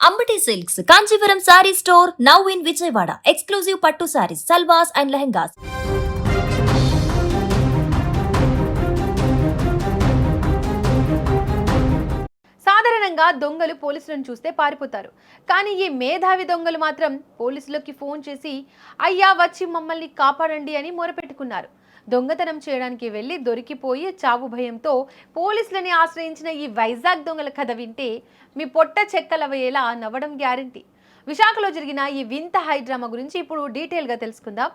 Ambati Silks, Kanchivaram Saree Store, now in Vijayawada. Exclusive Pattu Sarees, Salwas and Lehengas. సాధారణంగా దొంగలు పోలీసులను చూస్తే పారిపోతారు. కానీ ఈ మేధావి దొంగలు మాత్రం పోలీసులకి ఫోన్ చేసి అయ్యా వచ్చి మమ్మల్ని కాపాడండి అని మొరపెట్టుకున్నారు. దొంగతనం చేయడానికి వెళ్లి దొరికిపోయి చావు భయంతో పోలీసులని ఆశ్రయించిన ఈ వైజాగ్ దొంగల కథ వింటే మీ పొట్ట చెక్కలవయ్యేలా నవ్వడం గ్యారంటీ. విశాఖలో జరిగిన ఈ వింత హైడ్రామా గురించి ఇప్పుడు డీటెయిల్గా తెలుసుకుందాం.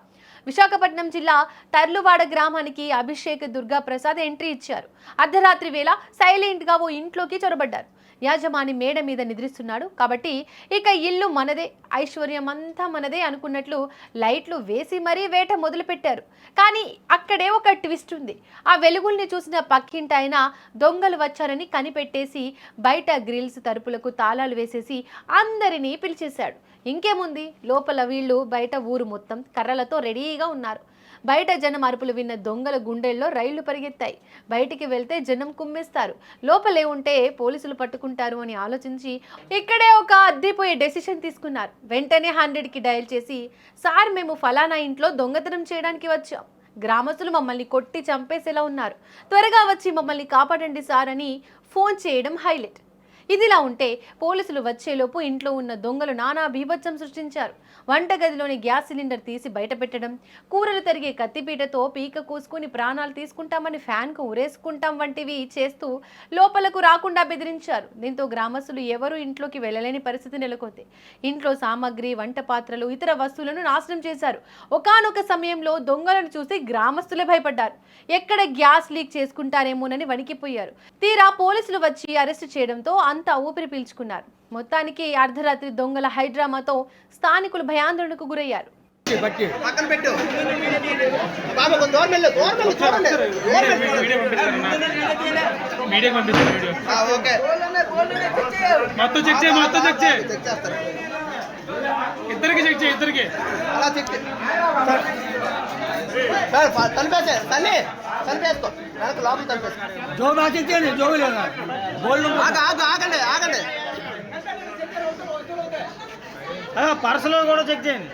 విశాఖపట్నం జిల్లా తర్లువాడ గ్రామానికి అభిషేక్ దుర్గా ప్రసాద్ ఎంట్రీ ఇచ్చారు. అర్ధరాత్రి వేళ సైలెంట్గా ఓ ఇంట్లోకి చొరబడ్డారు. యాజమాని మేడ మీద నిద్రిస్తున్నాడు కాబట్టి ఇక ఇల్లు మనదే, ఐశ్వర్యం అంతా మనదే అనుకున్నట్లు లైట్లు వేసి మరీ వేట మొదలుపెట్టారు. కానీ అక్కడే ఒక ట్విస్ట్ ఉంది. ఆ వెలుగుల్ని చూసిన పక్కింటి ఆయన దొంగలు వచ్చారని కనిపెట్టేసి బయట గ్రిల్స్ తలుపులకు తాళాలు వేసేసి అందరినీ పిలిచేశాడు. ఇంకేముంది, లోపల వీళ్ళు బయట ఊరు మొత్తం కర్రలతో రెడీగా ఉన్నారు. బయట జనం అరుపులు విన్న దొంగల గుండెల్లో రైళ్లు పరిగెత్తాయి. బయటికి వెళ్తే జనం కుమ్మేస్తారు, లోపలే ఉంటే పోలీసులు పట్టుకుంటారు అని ఆలోచించి ఇక్కడే ఒక అద్దెపోయే డెసిషన్ తీసుకున్నారు. వెంటనే 100కి డయల్ చేసి, సార్ మేము ఫలానా ఇంట్లో దొంగతనం చేయడానికి వచ్చాం, గ్రామస్తులు మమ్మల్ని కొట్టి చంపేసేలా ఉన్నారు, త్వరగా వచ్చి మమ్మల్ని కాపాడండి సార్ అని ఫోన్ చేయడం హైలైట్. ఇదిలా ఉంటే పోలీసులు వచ్చేలోపు ఇంట్లో ఉన్న దొంగలు నానా బీభత్సం సృష్టించారు. వంటగదిలోని గ్యాస్ సిలిండర్ తీసి బయట పెట్టడం, కూరలు తరిగే కత్తిపీటతో పీక కూసుకుని ప్రాణాలు తీసుకుంటామని ఫ్యాన్కు ఉరేసుకుంటాం వంటివి చేస్తూ లోపలకు రాకుండా బెదిరించారు. దీంతో గ్రామస్తులు ఎవరూ ఇంట్లోకి వెళ్ళలేని పరిస్థితి నెలకొంది. ఇంట్లో సామాగ్రి, వంట పాత్రలు, ఇతర వస్తువులను నాశనం చేశారు. ఒకానొక సమయంలో దొంగలను చూసి గ్రామస్తులే భయపడ్డారు. ఎక్కడ గ్యాస్ లీక్ చేసుకుంటారేమోనని వణికిపోయారు. తీరా పోలీసులు వచ్చి అరెస్టు చేయడంతో అంతా ఊపిరి పీల్చుకున్నారు. మొత్తానికి అర్ధరాత్రి దొంగల హైడ్రామాతో స్థానికులు భయాందోళనకు గురయ్యారు. పర్సులో కూడా చెక్ చేయండి.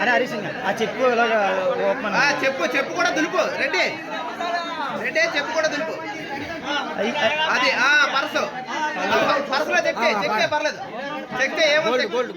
అరే హరీష్ ఆ చెప్పు చెప్పు కూడా దులుపు రెడ్డి చెప్పు కూడా దులుపు. అది పర్సులో చెక్ చేయి పర్లేదు, చెక్ చేయి. ఏమో గోల్డ్